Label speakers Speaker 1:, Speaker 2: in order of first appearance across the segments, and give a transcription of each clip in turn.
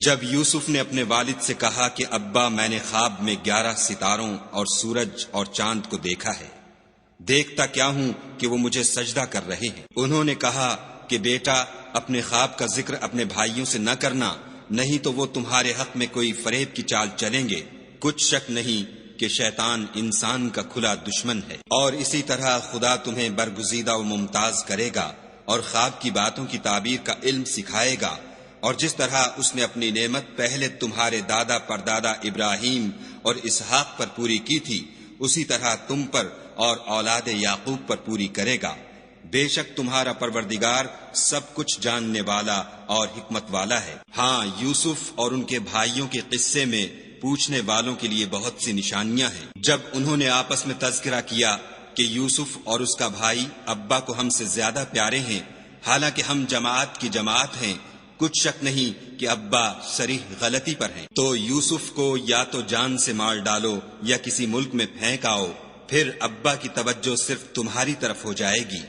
Speaker 1: جب یوسف نے اپنے والد سے کہا کہ ابا میں نے خواب میں 11 ستاروں اور سورج اور چاند کو دیکھا ہے، دیکھتا کیا ہوں کہ وہ مجھے سجدہ کر رہے ہیں۔ انہوں نے کہا کہ بیٹا اپنے خواب کا ذکر اپنے بھائیوں سے نہ کرنا، نہیں تو وہ تمہارے حق میں کوئی فریب کی چال چلیں گے۔ کچھ شک نہیں کہ شیطان انسان کا کھلا دشمن ہے، اور اسی طرح خدا تمہیں برگزیدہ و ممتاز کرے گا اور خواب کی باتوں کی تعبیر کا علم سکھائے گا، اور جس طرح اس نے اپنی نعمت پہلے تمہارے دادا پردادا ابراہیم اور اسحاق پر پوری کی تھی، اسی طرح تم پر اور اولاد یعقوب پر پوری کرے گا۔ بے شک تمہارا پروردگار سب کچھ جاننے والا اور حکمت والا ہے۔ ہاں، یوسف اور ان کے بھائیوں کے قصے میں پوچھنے والوں کے لیے بہت سی نشانیاں ہیں۔ جب انہوں نے آپس میں تذکرہ کیا کہ یوسف اور اس کا بھائی ابا کو ہم سے زیادہ پیارے ہیں، حالانکہ ہم جماعت کی جماعت ہیں، کچھ شک نہیں کہ ابا صریح غلطی پر ہیں، تو یوسف کو یا تو جان سے مار ڈالو یا کسی ملک میں پھینک آؤ، پھر ابا کی توجہ صرف تمہاری طرف ہو جائے گی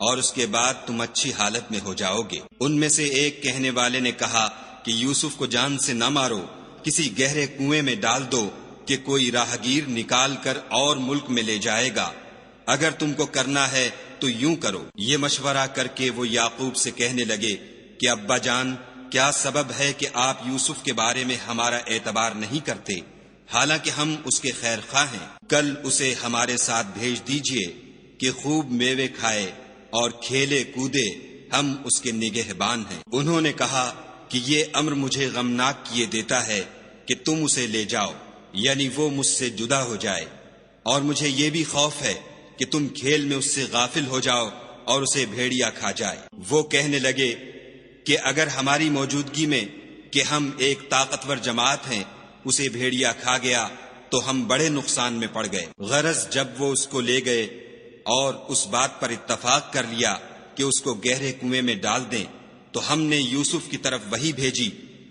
Speaker 1: اور اس کے بعد تم اچھی حالت میں ہو جاؤ گے۔ ان میں سے ایک کہنے والے نے کہا کہ یوسف کو جان سے نہ مارو، کسی گہرے کنویں میں ڈال دو کہ کوئی راہگیر نکال کر اور ملک میں لے جائے گا۔ اگر تم کو کرنا ہے تو یوں کرو۔ یہ مشورہ کر کے وہ یعقوب سے کہنے لگے کہ ابا جان، کیا سبب ہے کہ آپ یوسف کے بارے میں ہمارا اعتبار نہیں کرتے، حالانکہ ہم اس کے خیر خواہ ہیں؟ کل اسے ہمارے ساتھ بھیج دیجئے کہ خوب میوے کھائے اور کھیلے کودے، ہم اس کے نگہبان ہیں۔ انہوں نے کہا کہ یہ امر مجھے غمناک کیے دیتا ہے کہ تم اسے لے جاؤ، یعنی وہ مجھ سے جدا ہو جائے، اور مجھے یہ بھی خوف ہے کہ تم کھیل میں اس سے غافل ہو جاؤ اور اسے بھیڑیا کھا جائے۔ وہ کہنے لگے کہ اگر ہماری موجودگی میں کہ ہم ایک طاقتور جماعت ہیں اسے بھیڑیا کھا گیا تو ہم بڑے نقصان میں پڑ گئے۔ غرض جب وہ اس کو لے گئے اور اس بات پر اتفاق کر لیا کہ اس کو گہرے کنویں میں ڈال دیں، تو ہم نے یوسف کی طرف وحی بھیجی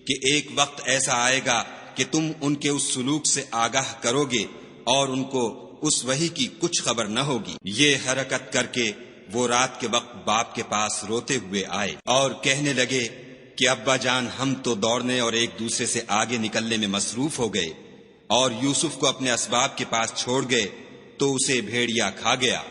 Speaker 1: کہ ایک وقت ایسا آئے گا کہ تم ان کے اس سلوک سے آگاہ کرو گے اور ان کو اس وحی کی کچھ خبر نہ ہوگی۔ یہ حرکت کر کے وہ رات کے وقت باپ کے پاس روتے ہوئے آئے اور کہنے لگے کہ ابا جان، ہم تو دوڑنے اور ایک دوسرے سے آگے نکلنے میں مصروف ہو گئے اور یوسف کو اپنے اسباب کے پاس چھوڑ گئے تو اسے بھیڑیا کھا گیا،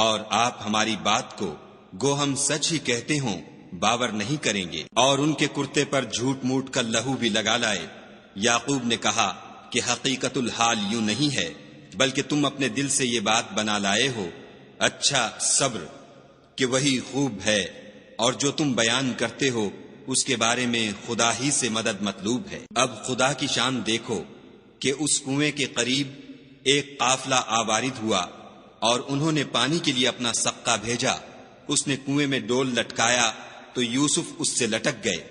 Speaker 1: اور آپ ہماری بات کو گو ہم سچ ہی کہتے ہوں باور نہیں کریں گے، اور ان کے کرتے پر جھوٹ موٹ کا لہو بھی لگا لائے۔ یعقوب نے کہا کہ حقیقت الحال یوں نہیں ہے، بلکہ تم اپنے دل سے یہ بات بنا لائے ہو۔ اچھا، صبر کہ وہی خوب ہے، اور جو تم بیان کرتے ہو اس کے بارے میں خدا ہی سے مدد مطلوب ہے۔ اب خدا کی شان دیکھو کہ اس کنویں کے قریب ایک قافلہ آوارد ہوا اور انہوں نے پانی کے لیے اپنا سقہ بھیجا۔ اس نے کنویں میں ڈول لٹکایا تو یوسف اس سے لٹک گئے۔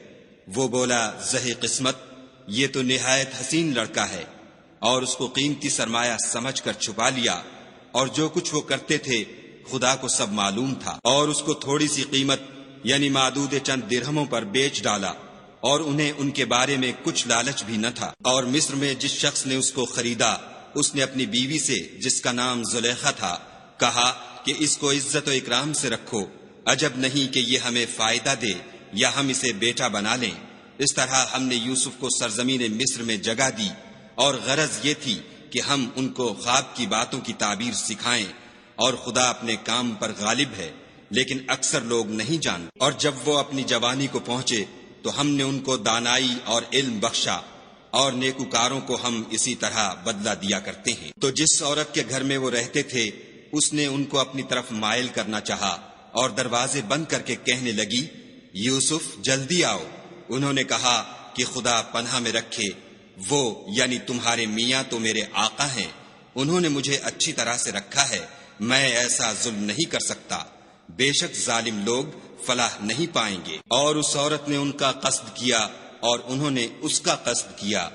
Speaker 1: وہ بولا، زہے قسمت، یہ تو نہایت حسین لڑکا ہے، اور اس کو قیمتی سرمایہ سمجھ کر چھپا لیا، اور جو کچھ وہ کرتے تھے خدا کو سب معلوم تھا، اور اس کو تھوڑی سی قیمت یعنی معدود چند درہموں پر بیچ ڈالا، اور انہیں ان کے بارے میں کچھ لالچ بھی نہ تھا۔ اور مصر میں جس شخص نے اس کو خریدا، اس نے اپنی بیوی سے جس کا نام زلیخا تھا کہا کہ اس کو عزت و اکرام سے رکھو، عجب نہیں کہ یہ ہمیں فائدہ دے یا ہم اسے بیٹا بنا لیں۔ اس طرح ہم نے یوسف کو سرزمین مصر میں جگہ دی، اور غرض یہ تھی کہ ہم ان کو خواب کی باتوں کی تعبیر سکھائیں، اور خدا اپنے کام پر غالب ہے، لیکن اکثر لوگ نہیں جانتے۔ اور جب وہ اپنی جوانی کو پہنچے تو ہم نے ان کو دانائی اور علم بخشا، اور نیکوکاروں کو ہم اسی طرح بدلہ دیا کرتے ہیں۔ تو جس عورت کے گھر میں وہ رہتے تھے اس نے ان کو اپنی طرف مائل کرنا چاہا، اور دروازے بند کر کے کہنے لگی، یوسف جلدی آؤ۔ انہوں نے کہا کہ خدا پناہ میں رکھے، وہ یعنی تمہارے میاں تو میرے آقا ہیں، انہوں نے مجھے اچھی طرح سے رکھا ہے، میں ایسا ظلم نہیں کر سکتا، بے شک ظالم لوگ فلاح نہیں پائیں گے۔ اور اس عورت نے ان کا قصد کیا اور انہوں نے اس کا قصد کیا۔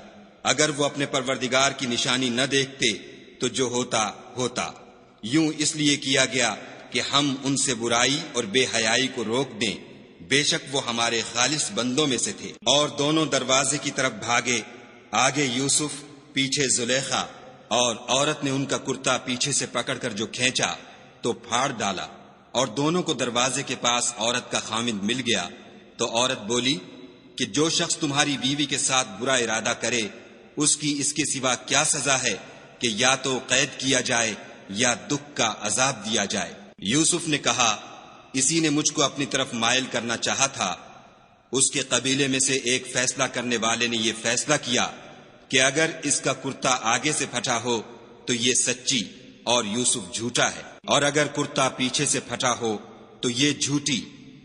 Speaker 1: اگر وہ اپنے پروردگار کی نشانی نہ دیکھتے تو جو ہوتا ہوتا، یوں اس لیے کیا گیا کہ ہم ان سے برائی اور بے حیائی کو روک دیں، بے شک وہ ہمارے خالص بندوں میں سے تھے۔ اور دونوں دروازے کی طرف بھاگے، آگے یوسف، پیچھے زلیخا، اور عورت نے ان کا کرتا پیچھے سے پکڑ کر جو کھینچا تو پھاڑ ڈالا، اور دونوں کو دروازے کے پاس عورت کا خامند مل گیا۔ تو عورت بولی، کہ جو شخص تمہاری بیوی کے ساتھ برا ارادہ کرے اس کی اس کے سوا کیا سزا ہے کہ یا تو قید کیا جائے یا دکھ کا عذاب دیا جائے۔ یوسف نے کہا اسی نے مجھ کو اپنی طرف مائل کرنا چاہا تھا۔ اس کے قبیلے میں سے ایک فیصلہ کرنے والے نے یہ فیصلہ کیا کہ اگر اس کا کرتا آگے سے پھٹا ہو تو یہ سچی اور یوسف جھوٹا ہے، اور اگر کرتا پیچھے سے پھٹا ہو تو یہ جھوٹی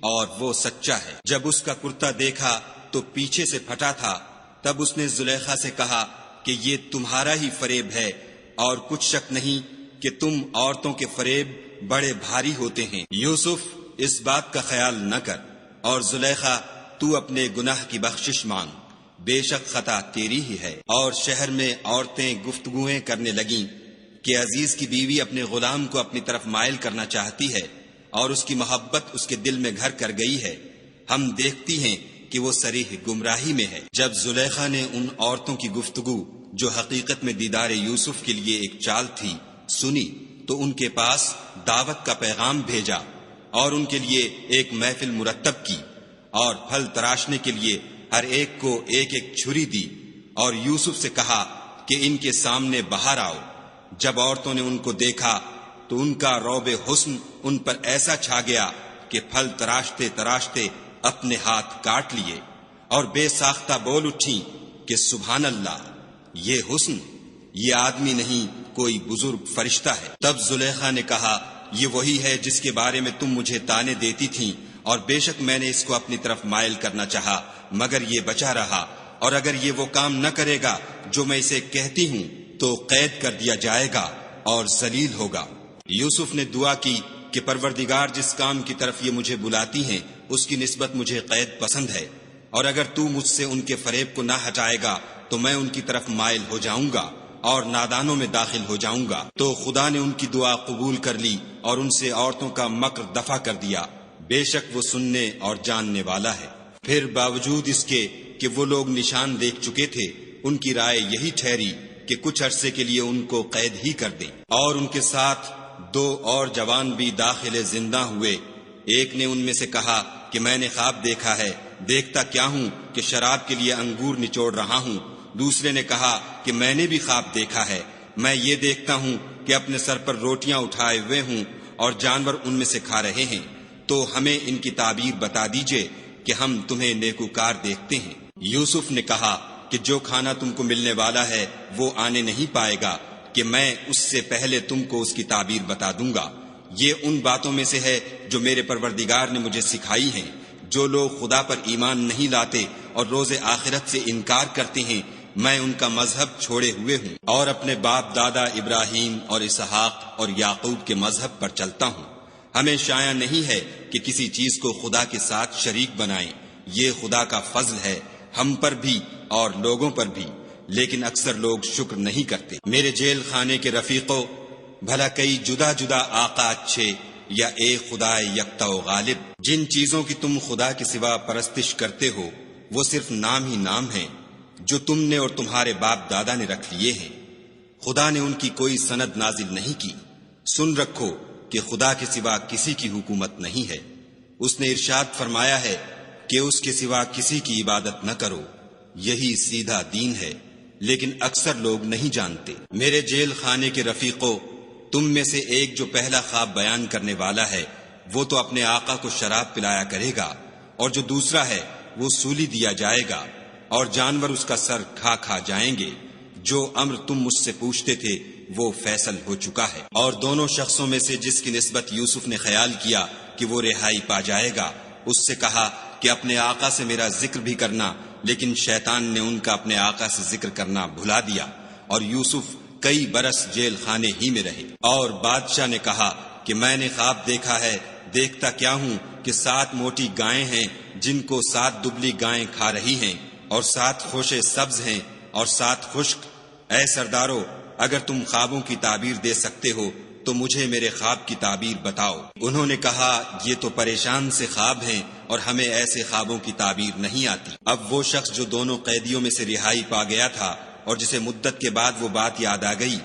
Speaker 1: اور وہ سچا ہے۔ جب اس کا کرتا دیکھا تو پیچھے سے پھٹا تھا، تب اس نے زلیخا سے کہا کہ یہ تمہارا ہی فریب ہے، اور کچھ شک نہیں کہ تم عورتوں کے فریب بڑے بھاری ہوتے ہیں۔ یوسف اس بات کا خیال نہ کر، اور زلیخا تو اپنے گناہ کی بخشش مانگ، بے شک خطا تیری ہی ہے۔ اور شہر میں عورتیں گفتگویں کرنے لگیں کہ عزیز کی بیوی اپنے غلام کو اپنی طرف مائل کرنا چاہتی ہے اور اس کی محبت اس کے دل میں گھر کر گئی ہے، ہم دیکھتی ہیں کہ وہ صریح گمراہی میں ہے۔ جب زلیخا نے ان عورتوں کی گفتگو جو حقیقت میں دیدار یوسف کے لیے ایک چال تھی سنی تو ان کے پاس دعوت کا پیغام بھیجا اور ان کے لیے ایک محفل مرتب کی اور پھل تراشنے کے لیے ہر ایک کو ایک ایک چھری دی، اور یوسف سے کہا کہ ان کے سامنے باہر آؤ۔ جب عورتوں نے ان کو دیکھا تو ان کا روب حسن ان پر ایسا چھا گیا کہ پھل تراشتے تراشتے اپنے ہاتھ کاٹ لیے اور بے ساختہ بول اٹھیں کہ سبحان اللہ، یہ حسن، یہ آدمی نہیں کوئی بزرگ فرشتہ ہے۔ تب زلیخا نے کہا یہ وہی ہے جس کے بارے میں تم مجھے تانے دیتی تھیں، اور بے شک میں نے اس کو اپنی طرف مائل کرنا چاہا مگر یہ بچا رہا، اور اگر یہ وہ کام نہ کرے گا جو میں اسے کہتی ہوں تو قید کر دیا جائے گا اور ذلیل ہوگا۔ یوسف نے دعا کی کہ پروردگار جس کام کی طرف یہ مجھے بلاتی ہیں اس کی نسبت مجھے قید پسند ہے، اور اگر تو مجھ سے ان کے فریب کو نہ ہٹائے گا تو میں ان کی طرف مائل ہو جاؤں گا اور نادانوں میں داخل ہو جاؤں گا۔ تو خدا نے ان کی دعا قبول کر لی اور ان سے عورتوں کا مکر دفع کر دیا، بے شک وہ سننے اور جاننے والا ہے۔ پھر باوجود اس کے کہ وہ لوگ نشان دیکھ چکے تھے، ان کی رائے یہی ٹھہری کہ کچھ عرصے کے لیے ان کو قید ہی کر دیں، اور ان کے ساتھ 2 اور جوان بھی داخل زندہ ہوئے۔ ایک نے ان میں سے کہا کہ میں نے خواب دیکھا ہے، دیکھتا کیا ہوں کہ شراب کے لیے انگور نچوڑ رہا ہوں۔ دوسرے نے کہا کہ میں نے بھی خواب دیکھا ہے، میں یہ دیکھتا ہوں کہ اپنے سر پر روٹیاں اٹھائے ہوئے ہوں اور جانور ان میں سے کھا رہے ہیں، تو ہمیں ان کی تعبیر بتا دیجئے کہ ہم تمہیں نیکوکار دیکھتے ہیں۔ یوسف نے کہا کہ جو کھانا تم کو ملنے والا ہے وہ آنے نہیں پائے گا کہ میں اس سے پہلے تم کو اس کی تعبیر بتا دوں گا۔ یہ ان باتوں میں سے ہے جو میرے پروردگار نے مجھے سکھائی ہیں۔ جو لوگ خدا پر ایمان نہیں لاتے اور روز آخرت سے انکار کرتے ہیں، میں ان کا مذہب چھوڑے ہوئے ہوں اور اپنے باپ دادا ابراہیم اور اسحاق اور یعقوب کے مذہب پر چلتا ہوں۔ ہمیں شایع نہیں ہے کہ کسی چیز کو خدا کے ساتھ شریک بنائیں، یہ خدا کا فضل ہے ہم پر بھی اور لوگوں پر بھی، لیکن اکثر لوگ شکر نہیں کرتے۔ میرے جیل خانے کے رفیقوں، بھلا کئی جدا جدا آقا اچھے یا ایک خدا یکتا و غالب؟ جن چیزوں کی تم خدا کے سوا پرستش کرتے ہو وہ صرف نام ہی نام ہیں جو تم نے اور تمہارے باپ دادا نے رکھ لیے ہیں، خدا نے ان کی کوئی سند نازل نہیں کی۔ سن رکھو کہ خدا کے سوا کسی کی حکومت نہیں ہے، اس نے ارشاد فرمایا ہے کہ اس کے سوا کسی کی عبادت نہ کرو، یہی سیدھا دین ہے، لیکن اکثر لوگ نہیں جانتے۔ میرے جیل خانے کے رفیقوں، تم میں سے ایک جو پہلا خواب بیان کرنے والا ہے وہ تو اپنے آقا کو شراب پلایا کرے گا، اور جو دوسرا ہے وہ سولی دیا جائے گا اور جانور اس کا سر کھا کھا جائیں گے۔ جو امر تم مجھ سے پوچھتے تھے وہ فیصل ہو چکا ہے۔ اور دونوں شخصوں میں سے جس کی نسبت یوسف نے خیال کیا کہ وہ رہائی پا جائے گا، اس سے کہا کہ اپنے آقا سے میرا ذکر بھی کرنا، لیکن شیطان نے ان کا اپنے آقا سے ذکر کرنا بھلا دیا، اور یوسف کئی برس جیل خانے ہی میں رہے۔ اور بادشاہ نے کہا کہ میں نے خواب دیکھا ہے، دیکھتا کیا ہوں کہ 7 موٹی گائیں ہیں جن کو 7 دبلی گائیں کھا رہی ہیں، اور 7 خوشے سبز ہیں اور 7 خشک۔ اے سردارو، اگر تم خوابوں کی تعبیر دے سکتے ہو تو مجھے میرے خواب کی تعبیر بتاؤ۔ انہوں نے کہا یہ تو پریشان سے خواب ہیں اور ہمیں ایسے خوابوں کی تعبیر نہیں آتی۔ اب وہ شخص جو دونوں قیدیوں میں سے رہائی پا گیا تھا اور جسے مدت کے بعد وہ بات یاد آ گئی،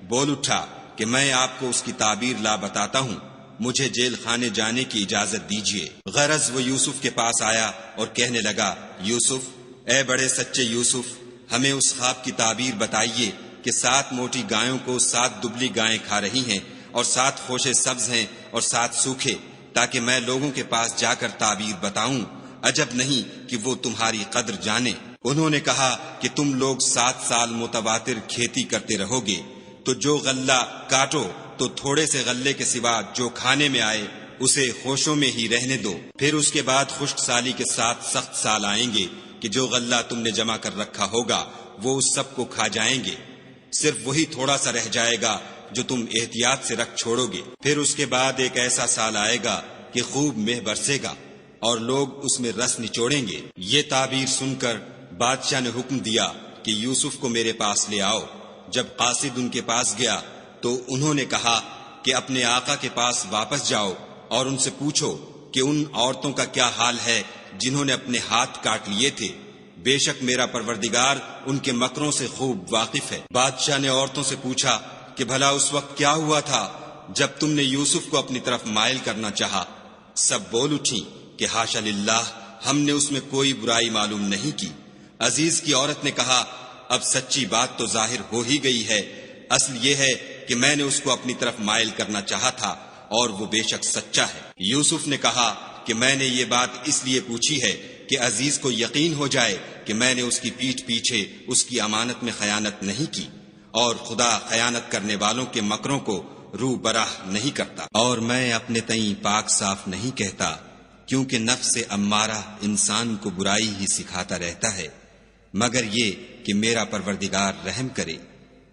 Speaker 1: بول اٹھا کہ میں آپ کو اس کی تعبیر لا بتاتا ہوں۔ مجھے جیل خانے جانے کی اجازت دیجیے۔ غرض وہ یوسف کے پاس آیا اور کہنے لگا، یوسف، اے بڑے سچے یوسف، ہمیں اس خواب کی تعبیر بتائیے کہ 7 موٹی گایوں کو 7 دبلی گائیں کھا رہی ہیں، اور 7 خوشے سبز ہیں اور 7 سوکھے، تاکہ میں لوگوں کے پاس جا کر تعبیر بتاؤں، عجب نہیں کہ وہ تمہاری قدر جانے۔ انہوں نے کہا کہ تم لوگ 7 سال متواتر کھیتی کرتے رہو گے، تو جو غلہ کاٹو تو تھوڑے سے غلے کے سوا جو کھانے میں آئے اسے خوشوں میں ہی رہنے دو، پھر اس کے بعد خشک سالی کے ساتھ سخت سال آئیں گے کہ جو غلہ تم نے جمع کر رکھا ہوگا وہ اس سب کو کھا جائیں گے، صرف وہی تھوڑا سا رہ جائے گا جو تم احتیاط سے رکھ چھوڑو گے۔ پھر اس کے بعد ایک ایسا سال آئے گا کہ خوب مہ برسے گا اور لوگ اس میں رس نچوڑیں گے۔ یہ تعبیر سن کر بادشاہ نے حکم دیا کہ یوسف کو میرے پاس لے آؤ۔ جب قاصد ان کے پاس گیا تو انہوں نے کہا کہ اپنے آقا کے پاس واپس جاؤ اور ان سے پوچھو کہ ان عورتوں کا کیا حال ہے جنہوں نے اپنے ہاتھ کاٹ لیے تھے، بے شک میرا پروردگار ان کے مکروں سے خوب واقف ہے۔ بادشاہ نے عورتوں سے پوچھا کہ بھلا اس وقت کیا ہوا تھا جب تم نے یوسف کو اپنی طرف مائل کرنا چاہا؟ سب بول اٹھی کہ حاشا للہ، ہم نے اس میں کوئی برائی معلوم نہیں کی۔ عزیز کی عورت نے کہا، اب سچی بات تو ظاہر ہو ہی گئی ہے، اصل یہ ہے کہ میں نے اس کو اپنی طرف مائل کرنا چاہا تھا اور وہ بے شک سچا ہے۔ یوسف نے کہا کہ میں نے یہ بات اس لیے پوچھی ہے کہ عزیز کو یقین ہو جائے کہ میں نے اس کی پیٹھ پیچھے اس کی امانت میں خیانت نہیں کی، اور خدا خیانت کرنے والوں کے مکروں کو رو براہ نہیں کرتا، اور میں اپنے تئیں پاک صاف نہیں کہتا، کیونکہ نفس امارہ انسان کو برائی ہی سکھاتا رہتا ہے، مگر یہ کہ میرا پروردگار رحم کرے،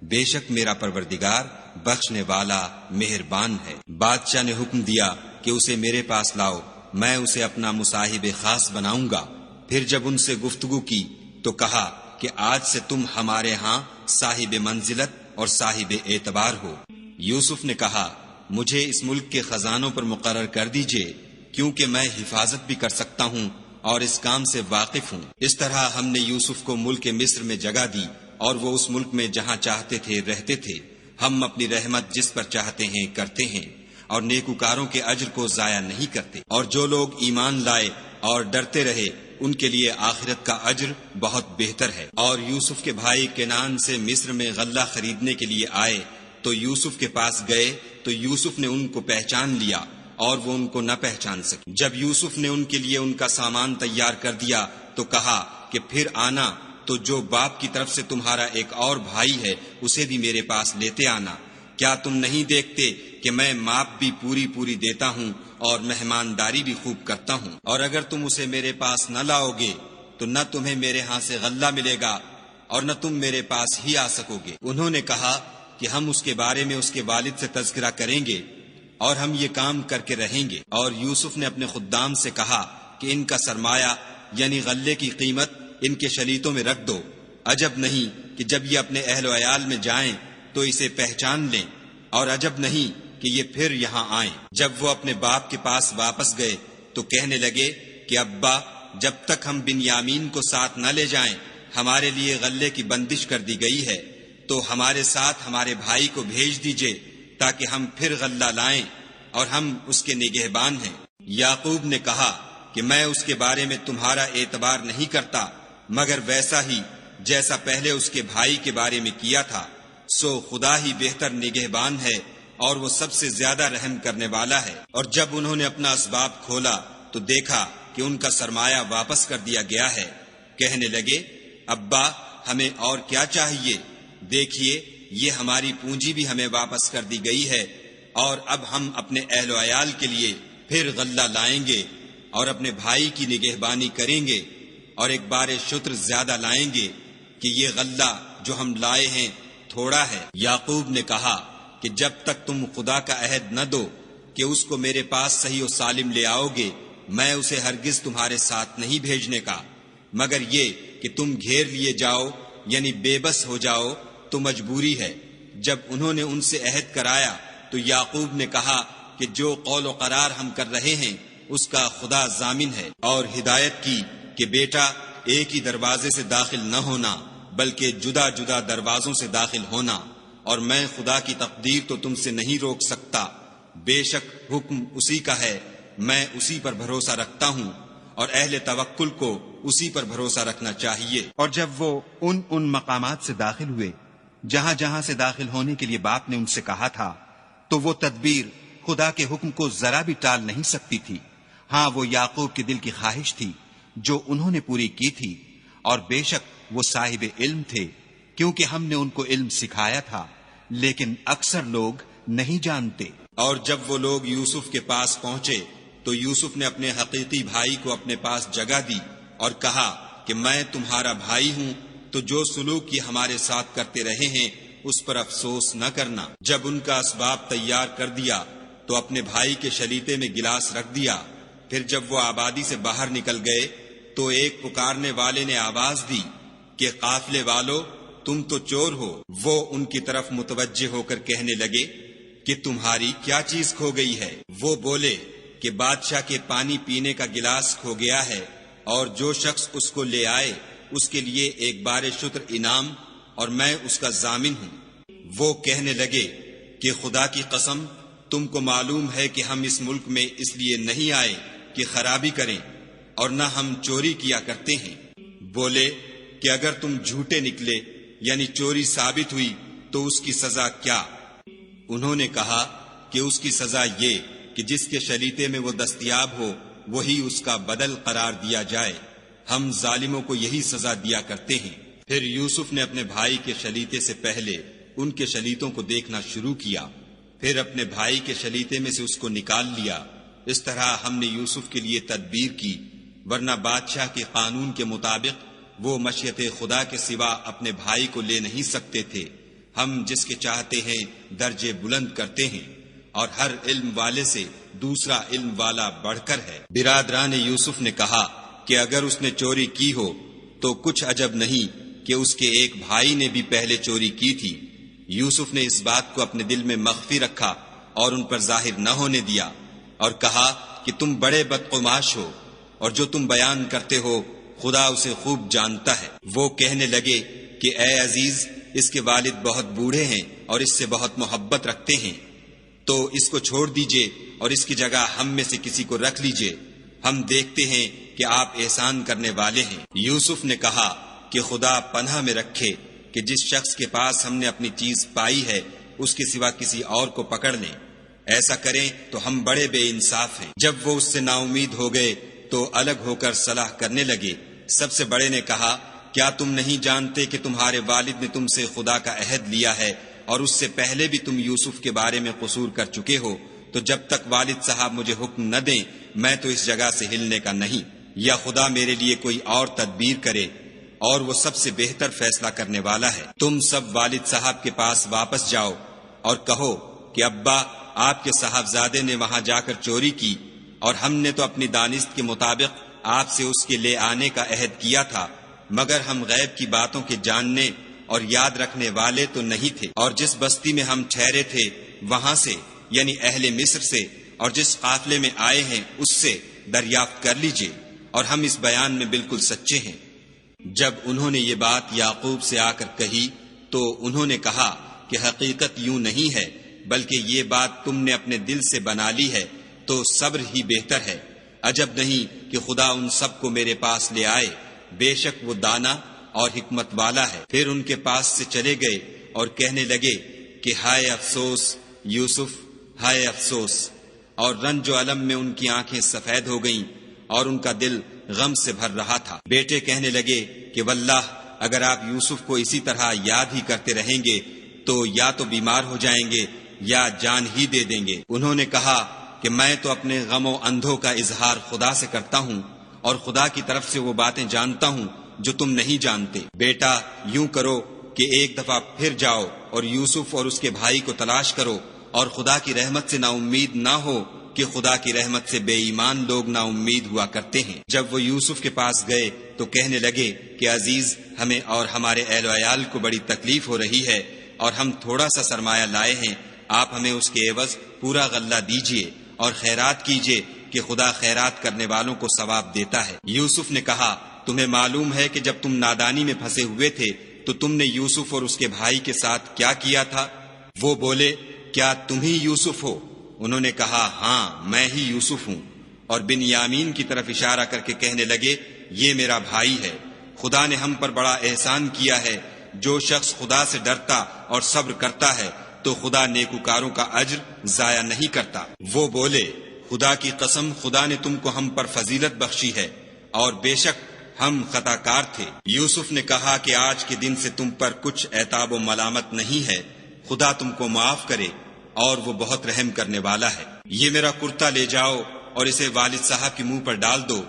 Speaker 1: بے شک میرا پروردگار بخشنے والا مہربان ہے۔ بادشاہ نے حکم دیا کہ اسے میرے پاس لاؤ، میں اسے اپنا مصاحب خاص بناؤں گا۔ پھر جب ان سے گفتگو کی تو کہا کہ آج سے تم ہمارے ہاں صاحب منزلت اور صاحب اعتبار ہو۔ یوسف نے کہا، مجھے اس ملک کے خزانوں پر مقرر کر دیجئے، کیونکہ میں حفاظت بھی کر سکتا ہوں اور اس کام سے واقف ہوں۔ اس طرح ہم نے یوسف کو ملک مصر میں جگہ دی، اور وہ اس ملک میں جہاں چاہتے تھے رہتے تھے۔ ہم اپنی رحمت جس پر چاہتے ہیں کرتے ہیں، اور نیکوکاروں کے اجر کو ضائع نہیں کرتے۔ اور جو لوگ ایمان لائے اور ڈرتے رہے ان کے لیے آخرت کا اجر بہت بہتر ہے۔ اور یوسف کے بھائی کنعان سے مصر میں غلہ خریدنے کے لیے آئے تو یوسف کے پاس گئے تو یوسف نے ان کو پہچان لیا اور وہ ان کو نہ پہچان سکے۔ جب یوسف نے ان کے لیے ان کا سامان تیار کر دیا تو کہا کہ پھر آنا تو جو باپ کی طرف سے تمہارا ایک اور بھائی ہے اسے بھی میرے پاس لیتے آنا۔ کیا تم نہیں دیکھتے کہ میں ماپ بھی پوری دیتا ہوں اور مہمانداری بھی خوب کرتا ہوں؟ اور اگر تم اسے میرے پاس نہ لاؤ گے تو نہ تمہیں میرے ہاں سے غلہ ملے گا اور نہ تم میرے پاس ہی آ سکو گے۔ انہوں نے کہا کہ ہم اس کے بارے میں اس کے والد سے تذکرہ کریں گے اور ہم یہ کام کر کے رہیں گے۔ اور یوسف نے اپنے خدام سے کہا کہ ان کا سرمایہ یعنی غلے کی قیمت ان کے شلیتوں میں رکھ دو، عجب نہیں کہ جب یہ اپنے اہل و عیال میں جائیں تو اسے پہچان لیں، اور عجب نہیں کہ یہ پھر یہاں آئیں۔ جب وہ اپنے باپ کے پاس واپس گئے تو کہنے لگے کہ ابا، جب تک ہم بنیامین کو ساتھ نہ لے جائیں ہمارے لیے غلے کی بندش کر دی گئی ہے، تو ہمارے ساتھ ہمارے بھائی کو بھیج دیجئے تاکہ ہم پھر غلہ لائیں اور ہم اس کے نگہبان ہیں۔ یعقوب نے کہا کہ میں اس کے بارے میں تمہارا اعتبار نہیں کرتا مگر ویسا ہی جیسا پہلے اس کے بھائی کے بارے میں کیا تھا، سو خدا ہی بہتر نگہبان ہے اور وہ سب سے زیادہ رحم کرنے والا ہے۔ اور جب انہوں نے اپنا اسباب کھولا تو دیکھا کہ ان کا سرمایہ واپس کر دیا گیا ہے۔ کہنے لگے، ابا ہمیں اور کیا چاہیے؟ دیکھیے یہ ہماری پونجی بھی ہمیں واپس کر دی گئی ہے، اور اب ہم اپنے اہل و عیال کے لیے پھر غلہ لائیں گے اور اپنے بھائی کی نگہبانی کریں گے، اور ایک بار شتر زیادہ لائیں گے کہ یہ غلہ جو ہم لائے ہیں تھوڑا ہے۔ یعقوب نے کہا کہ جب تک تم خدا کا عہد نہ دو کہ اس کو میرے پاس صحیح و سالم لے آؤ گے، میں اسے ہرگز تمہارے ساتھ نہیں بھیجنے کا، مگر یہ کہ تم گھیر لیے جاؤ یعنی بے بس ہو جاؤ تو مجبوری ہے۔ جب انہوں نے ان سے عہد کرایا تو یعقوب نے کہا کہ جو قول و قرار ہم کر رہے ہیں اس کا خدا ضامن ہے، اور ہدایت کی کہ بیٹا ایک ہی دروازے سے داخل نہ ہونا بلکہ جدا جدا دروازوں سے داخل ہونا، اور میں خدا کی تقدیر تو تم سے نہیں روک سکتا، بے شک حکم اسی کا ہے، میں اسی پر بھروسہ رکھتا ہوں، اور اہل توکل کو اسی پر بھروسہ رکھنا چاہیے۔ اور جب وہ ان مقامات سے داخل ہوئے جہاں جہاں سے داخل ہونے کے لیے باپ نے ان سے کہا تھا، تو وہ تدبیر خدا کے حکم کو ذرا بھی ٹال نہیں سکتی تھی۔ ہاں، وہ یعقوب کے دل کی خواہش تھی جو انہوں نے پوری کی تھی، اور بے شک وہ صاحب علم تھے، کیونکہ ہم نے ان کو علم سکھایا تھا، لیکن اکثر لوگ نہیں جانتے۔ اور جب وہ لوگ یوسف کے پاس پہنچے تو یوسف نے اپنے حقیقی بھائی کو اپنے پاس جگہ دی اور کہا کہ میں تمہارا بھائی ہوں، تو جو سلوک یہ ہمارے ساتھ کرتے رہے ہیں اس پر افسوس نہ کرنا۔ جب ان کا اسباب تیار کر دیا تو اپنے بھائی کے شلیتے میں گلاس رکھ دیا۔ پھر جب وہ آبادی سے باہر نکل گئے تو ایک پکارنے والے نے آواز دی کہ قافلے والو، تم تو چور ہو۔ وہ ان کی طرف متوجہ ہو کر کہنے لگے کہ تمہاری کیا چیز کھو گئی ہے؟ وہ بولے کہ بادشاہ کے پانی پینے کا گلاس کھو گیا ہے، اور جو شخص اس کو لے آئے اس کے لیے ایک بار شتر انعام، اور میں اس کا ضامن ہوں۔ وہ کہنے لگے کہ خدا کی قسم، تم کو معلوم ہے کہ ہم اس ملک میں اس لیے نہیں آئے کہ خرابی کریں، اور نہ ہم چوری کیا کرتے ہیں۔ بولے کہ اگر تم جھوٹے نکلے یعنی چوری ثابت ہوئی تو اس کی سزا کیا؟ انہوں نے کہا کہ اس کی سزا یہ کہ جس کے شلیتے میں وہ دستیاب ہو وہی اس کا بدل قرار دیا جائے، ہم ظالموں کو یہی سزا دیا کرتے ہیں۔ پھر یوسف نے اپنے بھائی کے شلیتے سے پہلے ان کے شلیتوں کو دیکھنا شروع کیا، پھر اپنے بھائی کے شلیتے میں سے اس کو نکال لیا۔ اس طرح ہم نے یوسف کے لیے تدبیر کی، ورنہ بادشاہ کے قانون کے مطابق وہ مشیت خدا کے سوا اپنے بھائی کو لے نہیں سکتے تھے۔ ہم جس کے چاہتے ہیں درجے بلند کرتے ہیں، اور ہر علم والے سے دوسرا علم والا بڑھ کر ہے۔ برادران یوسف نے کہا کہ اگر اس نے چوری کی ہو تو کچھ عجب نہیں کہ اس کے ایک بھائی نے بھی پہلے چوری کی تھی۔ یوسف نے اس بات کو اپنے دل میں مخفی رکھا اور ان پر ظاہر نہ ہونے دیا، اور کہا کہ تم بڑے بدقماش ہو، اور جو تم بیان کرتے ہو خدا اسے خوب جانتا ہے۔ وہ کہنے لگے کہ اے عزیز، اس کے والد بہت بوڑھے ہیں اور اس سے بہت محبت رکھتے ہیں، تو اس کو چھوڑ دیجئے اور اس کی جگہ ہم میں سے کسی کو رکھ لیجئے، ہم دیکھتے ہیں کہ آپ احسان کرنے والے ہیں۔ یوسف نے کہا کہ خدا پناہ میں رکھے کہ جس شخص کے پاس ہم نے اپنی چیز پائی ہے اس کے سوا کسی اور کو پکڑ لیں، ایسا کریں تو ہم بڑے بے انصاف ہیں۔ جب وہ اس سے نا امید ہو گئے تو الگ ہو کر صلاح کرنے لگے۔ سب سے بڑے نے کہا، کیا تم نہیں جانتے کہ تمہارے والد نے تم سے خدا کا عہد لیا ہے، اور اس سے پہلے بھی تم یوسف کے بارے میں قصور کر چکے ہو؟ تو جب تک والد صاحب مجھے حکم نہ دیں میں تو اس جگہ سے ہلنے کا نہیں، یا خدا میرے لیے کوئی اور تدبیر کرے، اور وہ سب سے بہتر فیصلہ کرنے والا ہے۔ تم سب والد صاحب کے پاس واپس جاؤ اور کہو کہ ابا، آپ کے صاحبزادے نے وہاں جا کر چوری کی، اور ہم نے تو اپنی دانست کے مطابق آپ سے اس کے لے آنے کا عہد کیا تھا، مگر ہم غیب کی باتوں کے جاننے اور یاد رکھنے والے تو نہیں تھے، اور جس بستی میں ہم ٹھہرے تھے وہاں سے یعنی اہل مصر سے، اور جس قافلے میں آئے ہیں اس سے دریافت کر لیجئے، اور ہم اس بیان میں بالکل سچے ہیں۔ جب انہوں نے یہ بات یعقوب سے آ کر کہی تو انہوں نے کہا کہ حقیقت یوں نہیں ہے، بلکہ یہ بات تم نے اپنے دل سے بنا لی ہے، تو صبر ہی بہتر ہے۔ عجب نہیں کہ خدا ان سب کو میرے پاس لے آئے، بے شک وہ دانا اور حکمت والا ہے۔ پھر ان کے پاس سے چلے گئے اور کہنے لگے کہ ہائے افسوس یوسف، ہائے افسوس، اور رنج و الم میں ان کی آنکھیں سفید ہو گئیں اور ان کا دل غم سے بھر رہا تھا۔ بیٹے کہنے لگے کہ واللہ اگر آپ یوسف کو اسی طرح یاد ہی کرتے رہیں گے تو یا تو بیمار ہو جائیں گے یا جان ہی دے دیں گے۔ انہوں نے کہا کہ میں تو اپنے غم و اندھوں کا اظہار خدا سے کرتا ہوں، اور خدا کی طرف سے وہ باتیں جانتا ہوں جو تم نہیں جانتے۔ بیٹا یوں کرو کہ ایک دفعہ پھر جاؤ اور یوسف اور اس کے بھائی کو تلاش کرو، اور خدا کی رحمت سے نا امید نہ ہو کہ خدا کی رحمت سے بے ایمان لوگ نا امید ہوا کرتے ہیں۔ جب وہ یوسف کے پاس گئے تو کہنے لگے کہ عزیز، ہمیں اور ہمارے اہل و عیال کو بڑی تکلیف ہو رہی ہے، اور ہم تھوڑا سا سرمایہ لائے ہیں، آپ ہمیں اس کے عوض پورا غلہ دیجئے اور خیرات کیجئے کہ خدا خیرات کرنے والوں کو ثواب دیتا ہے۔ یوسف نے کہا، تمہیں معلوم ہے کہ جب تم نادانی میں پھنسے ہوئے تھے تو تم نے یوسف اور اس کے بھائی کے ساتھ کیا کیا تھا؟ وہ بولے، کیا تم ہی یوسف ہو؟ انہوں نے کہا ہاں میں ہی یوسف ہوں، اور بنیامین کی طرف اشارہ کر کے کہنے لگے یہ میرا بھائی ہے، خدا نے ہم پر بڑا احسان کیا ہے، جو شخص خدا سے ڈرتا اور صبر کرتا ہے تو خدا نیکوکاروں کا اجر ضائع نہیں کرتا۔ وہ بولے خدا کی قسم خدا نے تم کو ہم پر فضیلت بخشی ہے اور بے شک ہم خطا کار تھے۔ یوسف نے کہا کہ آج کے دن سے تم پر کچھ عتاب و ملامت نہیں ہے، خدا تم کو معاف کرے اور وہ بہت رحم کرنے والا ہے۔ یہ میرا کرتا لے جاؤ اور اسے والد صاحب کے منہ پر ڈال دو،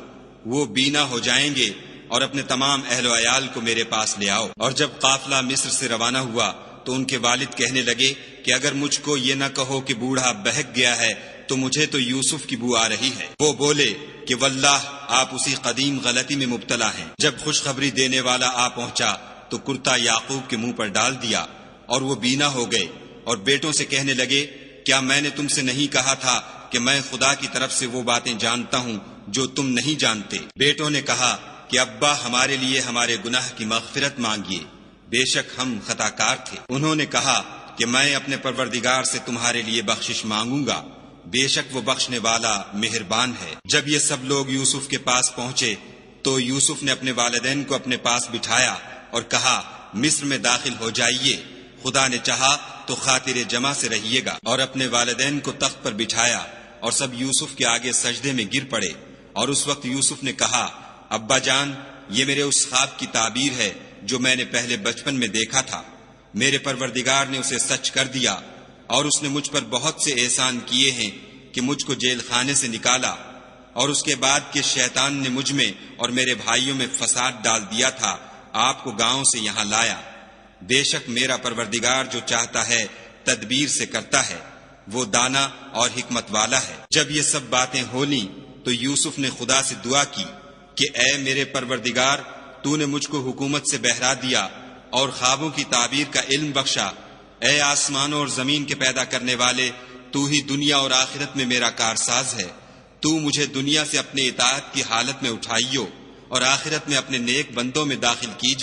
Speaker 1: وہ بینا ہو جائیں گے، اور اپنے تمام اہل و عیال کو میرے پاس لے آؤ۔ اور جب قافلہ مصر سے روانہ ہوا تو ان کے والد کہنے لگے کہ اگر مجھ کو یہ نہ کہو کہ بوڑھا بہک گیا ہے تو مجھے تو یوسف کی بو آ رہی ہے۔ وہ بولے کہ واللہ آپ اسی قدیم غلطی میں مبتلا ہیں۔ جب خوشخبری دینے والا آ پہنچا تو کرتا یعقوب کے منہ پر ڈال دیا اور وہ بینا ہو گئے، اور بیٹوں سے کہنے لگے کیا میں نے تم سے نہیں کہا تھا کہ میں خدا کی طرف سے وہ باتیں جانتا ہوں جو تم نہیں جانتے؟ بیٹوں نے کہا کہ ابا ہمارے لیے ہمارے گناہ کی مغفرت مانگیے، بے شک ہم خطا کار تھے۔ انہوں نے کہا کہ میں اپنے پروردگار سے تمہارے لیے بخشش مانگوں گا، بے شک وہ بخشنے والا مہربان ہے۔ جب یہ سب لوگ یوسف کے پاس پہنچے تو یوسف نے اپنے والدین کو اپنے پاس بٹھایا اور کہا مصر میں داخل ہو جائیے، خدا نے چاہا تو خاطر جمع سے رہیے گا۔ اور اپنے والدین کو تخت پر بٹھایا اور سب یوسف کے آگے سجدے میں گر پڑے۔ اور اس وقت یوسف نے کہا ابا جان یہ میرے اس خواب کی تعبیر ہے جو میں نے پہلے بچپن میں دیکھا تھا، میرے پروردگار نے اسے سچ کر دیا، اور اس نے مجھ پر بہت سے احسان کیے ہیں کہ مجھ کو جیل خانے سے نکالا، اور اس کے بعد کہ شیطان نے مجھ میں اور میرے بھائیوں میں فساد ڈال دیا تھا آپ کو گاؤں سے یہاں لایا۔ بے شک میرا پروردگار جو چاہتا ہے تدبیر سے کرتا ہے، وہ دانا اور حکمت والا ہے۔ جب یہ سب باتیں ہو لیں تو یوسف نے خدا سے دعا کی کہ اے میرے پروردگار تو نے مجھ کو حکومت سے بہرا دیا اور خوابوں کی تعبیر کا علم بخشا، اے آسمانوں اور زمین کے پیدا کرنے والے تو ہی دنیا اور آخرت میں میرا کارساز ہے، تو مجھے دنیا سے اپنے اطاعت کی حالت میں اٹھائیو اور آخرت میں اپنے نیک بندوں میں داخل کیجیے۔